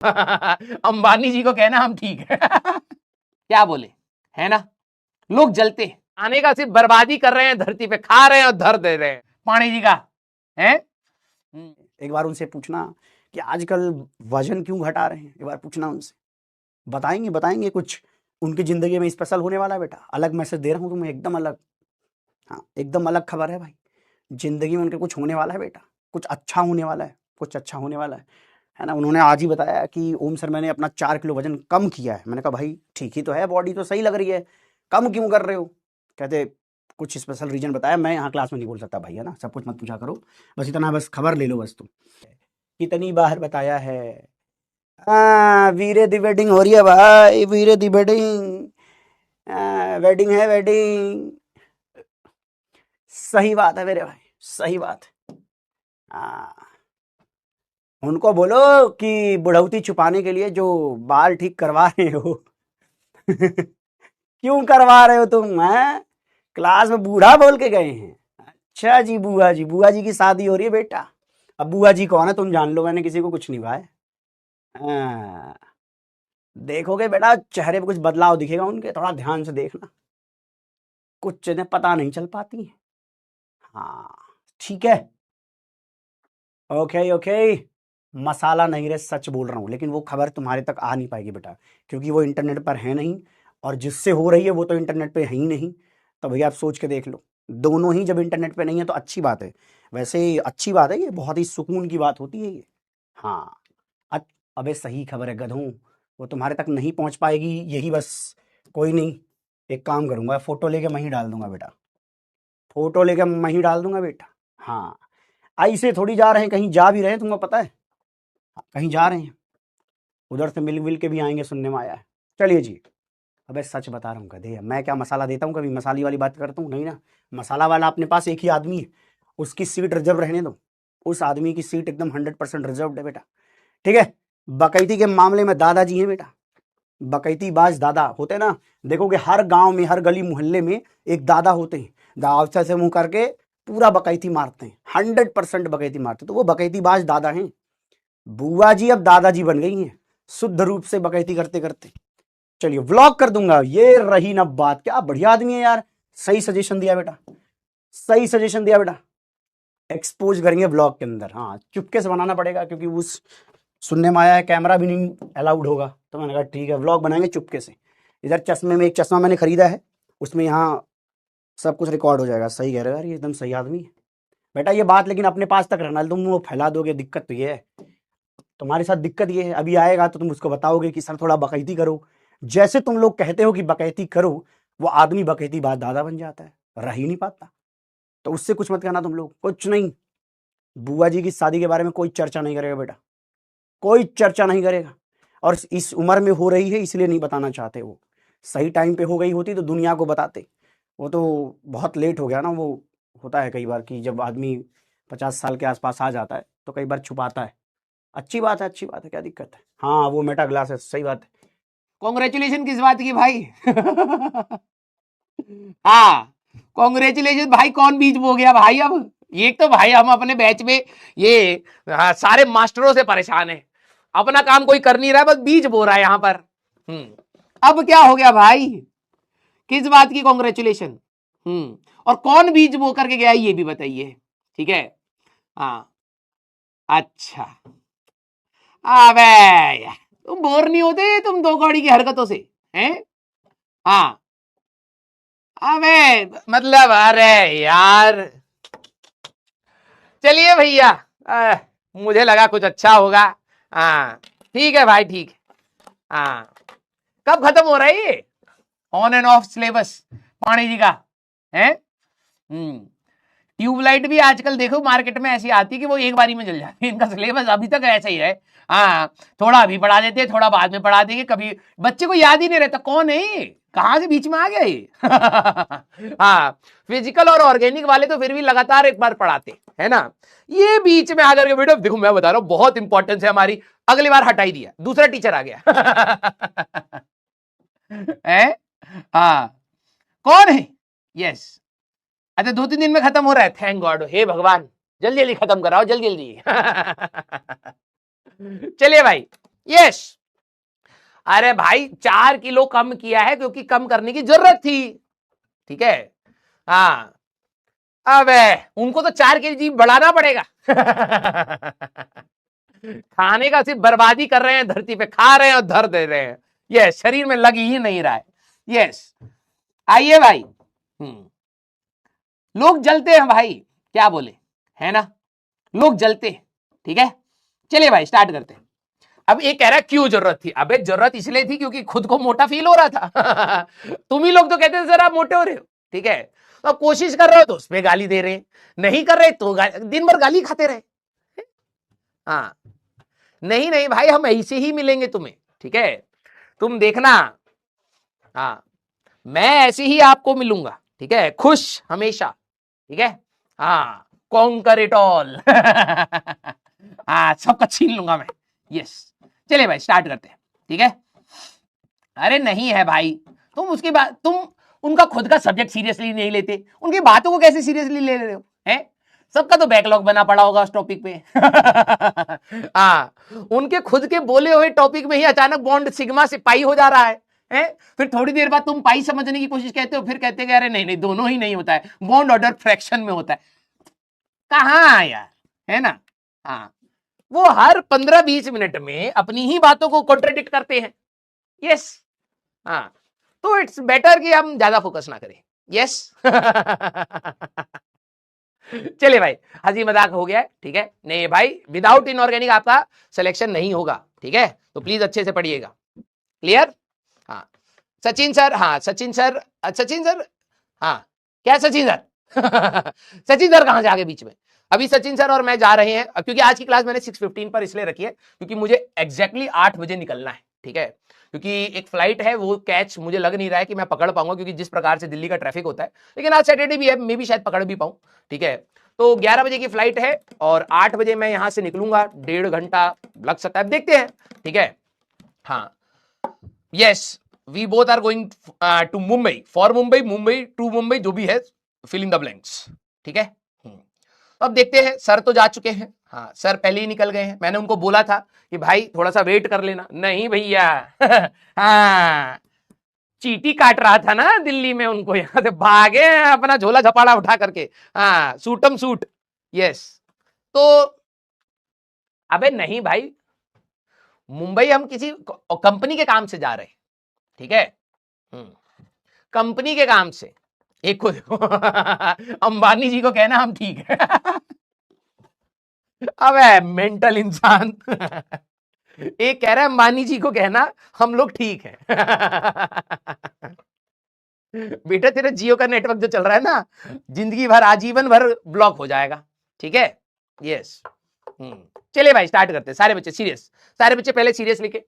अंबानी जी को कहना हम ठीक है। क्या बोले, है ना, लोग जलते हैं, आने का सिर्फ बर्बादी कर रहे हैं, धरती पे खा रहे हैं और धर दे रहे हैं। पानी जी का है। एक बार उनसे पूछना कि आजकल वजन क्यों घटा रहे हैं, एक बार पूछना उनसे, बताएंगे कुछ उनकी जिंदगी में स्पेशल होने वाला है बेटा। अलग मैसेज दे रहा हूँ तुम्हें, एकदम अलग। हाँ, एकदम अलग खबर है भाई। जिंदगी में उनके कुछ होने वाला है बेटा, कुछ अच्छा होने वाला है, कुछ अच्छा होने वाला है ना। उन्होंने आज ही बताया कि ओम सर मैंने अपना 4 किलो वजन कम किया है। मैंने कहा भाई ठीक ही तो है, बॉडी तो सही लग रही है, कम क्यों कर रहे हो? कहते कुछ स्पेशल रीजन बताया, मैं यहाँ क्लास में नहीं बोल सकता भाई, है ना, सब कुछ मत पूछा करो, बस इतना, बस खबर ले लो बस तुम। कितनी बार बताया है, वीरे दी वेडिंग हो रही है भाई, वीरे दी वेडिंग, वेडिंग है वेडिंग। सही बात है मेरे भाई, सही बात है। उनको बोलो कि बुढ़ौती छुपाने के लिए जो बाल ठीक करवा रहे हो क्यों करवा रहे हो तुम, हैं? क्लास में बूढ़ा बोल के गए हैं। अच्छा जी, बुआ जी की शादी हो रही है बेटा। अब बुआ जी कौन है तुम जान लो, मैंने किसी को कुछ नहीं भाई। हाँ, देखोगे बेटा चेहरे पे कुछ बदलाव दिखेगा उनके, थोड़ा ध्यान से देखना, कुछ चीजें पता नहीं चल पाती हैं। हाँ ठीक है, ओके ओके। मसाला नहीं रे, सच बोल रहा हूँ, लेकिन वो खबर तुम्हारे तक आ नहीं पाएगी बेटा, क्योंकि वो इंटरनेट पर है नहीं, और जिससे हो रही है वो तो इंटरनेट पे है ही नहीं। तो भैया आप सोच के देख लो, दोनों ही जब इंटरनेट पे नहीं है तो अच्छी बात है। वैसे अच्छी बात है, ये बहुत ही सुकून की बात होती है ये। हाँ, अबे सही खबर है गधों, वो तुम्हारे तक नहीं पहुंच पाएगी, यही बस। कोई नहीं, एक काम करूंगा, फोटो लेके मैं ही डाल दूंगा बेटा, फोटो लेके मैं ही डाल दूंगा बेटा। हाँ, ऐसे थोड़ी जा रहे हैं, कहीं जा भी रहे हैं तुमको पता है, कहीं जा रहे हैं, उधर से मिल के भी आएंगे, सुनने में आया है। चलिए जी, अबे सच बता रहा हूँ गधे, मैं क्या मसाला देता हूँ, कभी मसाले वाली बात करता हूँ नहीं ना। मसाला वाला अपने पास एक ही आदमी है, उसकी सीट रिजर्व रहने दो, उस आदमी की सीट एकदम 100% रिजर्व है बेटा, ठीक है। बकैती के मामले में दादाजी हैं बेटा, बकैती बाज दादा होते हैं ना, देखोगे हर गांव में, हर गली मोहल्ले में एक दादा होते हैं, दावसा से मुंह करके पूरा बकैती मारते हैं, 100% बकैती मारते हैं, तो वो बकैती बाज दादा हैं। बुआ जी अब दादाजी बन गई हैं, शुद्ध रूप से बकैती करते करते। चलिए व्लॉग कर दूंगा, ये रही ना बात, क्या बढ़िया आदमी है यार, सही सजेशन दिया बेटा, सही सजेशन दिया बेटा। एक्सपोज करेंगे व्लॉग के अंदर, हाँ चुपके से बनाना पड़ेगा, क्योंकि उस सुनने में आया है कैमरा भी नहीं अलाउड होगा, तो मैंने कहा ठीक है व्लॉग बनाएंगे चुपके से। इधर चश्मे में एक चश्मा मैंने खरीदा है, उसमें यहाँ सब कुछ रिकॉर्ड हो जाएगा। सही कह रहे हो यार, ये एकदम सही आदमी है बेटा। ये बात लेकिन अपने पास तक रहना, तुम वो फैला दोगे, दिक्कत तो ये है तुम्हारे साथ, दिक्कत ये है, अभी आएगा तो तुम उसको बताओगे कि सर थोड़ा बकैती करो, जैसे तुम लोग कहते हो कि बकैती करो, वो आदमी बकैती बात दादा बन जाता है, रह ही नहीं पाता। तो उससे कुछ मत कहना तुम लोग, कुछ नहीं। बुआ जी की शादी के बारे में कोई चर्चा नहीं करेगा बेटा, कोई चर्चा नहीं करेगा, और इस उम्र में हो रही है इसलिए नहीं बताना चाहते वो, सही टाइम पे हो गई होती तो दुनिया को बताते। वो तो बहुत लेट हो गया ना, वो होता है कई बार कि जब आदमी 50 साल के आसपास आ जाता है तो कई बार छुपाता है। अच्छी बात है, अच्छी बात है, क्या दिक्कत है। हाँ वो मेटा ग्लास है, सही बात है। कॉन्ग्रेचुलेशन किस बात की भाई? हाँ, कॉन्ग्रेचुलेशन भाई, कौन बीज बो गया भाई अब? ये तो भाई हम अपने बैच में ये सारे मास्टरों से परेशान है, अपना काम कोई कर नहीं रहा, बस बीज बो रहा है यहाँ पर। अब क्या हो गया भाई, किस बात की कॉन्ग्रेचुलेशन? और कौन बीज बो करके गया ये भी बताइए, ठीक है। हाँ अच्छा, अबे यार, तुम बोर नहीं होते तुम दो कौड़ी की हरकतों से, हैं? हाँ, अबे मतलब अरे यार, चलिए भैया, मुझे लगा कुछ अच्छा होगा। हाँ ठीक है भाई, ठीक है। हाँ, कब खत्म हो रहा है ये ऑन एंड ऑफ सिलेबस पानी जी का, है? ट्यूबलाइट भी आजकल देखो मार्केट में ऐसी आती है कि वो एक बारी में जल जाती है, इनका सिलेबस अभी तक ऐसा ही है। हाँ, थोड़ा अभी पढ़ा देते हैं, थोड़ा बाद में पढ़ा देंगे, कभी बच्चे को याद ही नहीं रहता कौन है ये, कहां से बीच में आ गया ये। हाँ, फिजिकल और ऑर्गेनिक वाले तो फिर भी लगातार एक बार पढ़ाते है ना, ये बीच में आकर के बेटा देखो मैं बता रहा हूं बहुत इंपॉर्टेंस है हमारी, अगली बार हटाई दिया, दूसरा टीचर आ गया। है? हाँ, कौन है? यस, अच्छा 2-3 दिन में खत्म हो रहा है, थैंक गॉड, हे भगवान जल्दी जल्दी खत्म कराओ, जल्दी जल्दी। चलिए भाई, यस। अरे भाई 4 किलो कम किया है क्योंकि कम करने की जरूरत थी, ठीक है। हाँ, अबे उनको तो 4 केजी बढ़ाना पड़ेगा। खाने का सिर्फ बर्बादी कर रहे हैं, धरती पे खा रहे हैं और धर दे रहे हैं, ये शरीर में लग ही नहीं रहा है। यस, आइए भाई। लोग जलते हैं भाई, क्या बोले, है ना, लोग जलते हैं, ठीक है। चलिए भाई स्टार्ट करते हैं। अब ये कह रहा है क्यों जरूरत थी, अबे जरूरत इसलिए थी क्योंकि खुद को मोटा फील हो रहा था। तुम ही लोग तो कहते थे सर आप मोटे हो रहे हो, ठीक है। अब कोशिश कर रहे हो तो उस पर गाली दे रहे हैं, नहीं कर रहे तो दिन भर गाली खाते रहे। हाँ, नहीं नहीं भाई हम ऐसे ही मिलेंगे तुम्हें, ठीक है, तुम देखना। हाँ, मैं ऐसे ही आपको मिलूंगा, ठीक है, खुश हमेशा, ठीक है। हाँ, कॉन्कर इट ऑल। हाँ, सबका छीन लूंगा मैं। यस, चलिए भाई स्टार्ट करते हैं, ठीक है। अरे नहीं है भाई, तुम उसकी बात, तुम उनका खुद का सब्जेक्ट सीरियसली नहीं लेते, उनकी बातों को कैसे सीरियसली ले रहे हो, हैं? सबका तो बैकलॉग बना पड़ा होगा उस टॉपिक पे। हाँ, उनके खुद के बोले हुए टॉपिक में ही अचानक बॉन्ड सिग्मा से पाई हो जा रहा है? फिर थोड़ी देर बाद तुम पाई समझने की कोशिश कहते हो, फिर कहते हैं अरे नहीं नहीं दोनों ही नहीं होता है, बॉन्ड ऑर्डर फ्रैक्शन में होता है। कहाँ यार, है ना। हाँ, वो हर 15-20 मिनट में अपनी ही बातों को कॉन्ट्रडिक्ट करते हैं। यस, हाँ, तो इट्स बेटर कि हम ज्यादा फोकस ना करें। यस। चलिए भाई, हंसी मजाक हो गया है, ठीक है। नहीं भाई, विदाउट इनऑर्गेनिक आपका सिलेक्शन नहीं होगा, ठीक है, तो प्लीज अच्छे से पढ़िएगा। क्लियर। हाँ, सचिन सर, हाँ सचिन सर, सचिन सर, हाँ क्या सचिन सर। सचिन सर कहां से आगे बीच में। अभी सचिन सर और मैं जा रहे हैं, क्योंकि आज की क्लास मैंने 6:15 पर इसलिए रखी है क्योंकि मुझे एग्जैक्टली 8 बजे निकलना है, ठीक है। क्योंकि एक फ्लाइट है, वो कैच मुझे लग नहीं रहा है कि मैं पकड़ पाऊंगा, क्योंकि जिस प्रकार से दिल्ली का ट्रैफिक होता है, लेकिन आज सैटरडे भी है, मैं भी शायद पकड़ भी पाऊं, ठीक है। तो 11 बजे की फ्लाइट है और 8 बजे मैं यहां से निकलूंगा, 1.5 घंटा लग सकता है, देखते हैं, ठीक है। हाँ, yes, we both are going to Mumbai, for Mumbai, Mumbai to Mumbai, जो भी है, फिल इन द ब्लैंक्स, ठीक है। अब देखते हैं, सर तो जा चुके हैं, हाँ सर पहले ही निकल गए हैं। मैंने उनको बोला था कि भाई थोड़ा सा वेट कर लेना, नहीं भैया। हाँ, चीटी काट रहा था ना दिल्ली में, उनको यहां से भागे अपना झोला झपाड़ा उठा करके, हाँ सूटम सूट। यस, तो अबे नहीं भाई, मुंबई हम किसी कंपनी के काम से जा रहे हैं, ठीक है, कंपनी के काम से। एक को देखो, अंबानी जी को कहना हम ठीक है। अबे मेंटल इंसान। एक कह रहा है अंबानी जी को कहना हम लोग ठीक है। बेटा तेरा जियो का नेटवर्क जो चल रहा है ना, जिंदगी भर आजीवन भर ब्लॉक हो जाएगा, ठीक है। यस, चलिए भाई स्टार्ट करते हैं। सारे बच्चे सीरियस, सारे बच्चे पहले सीरियस लिखे,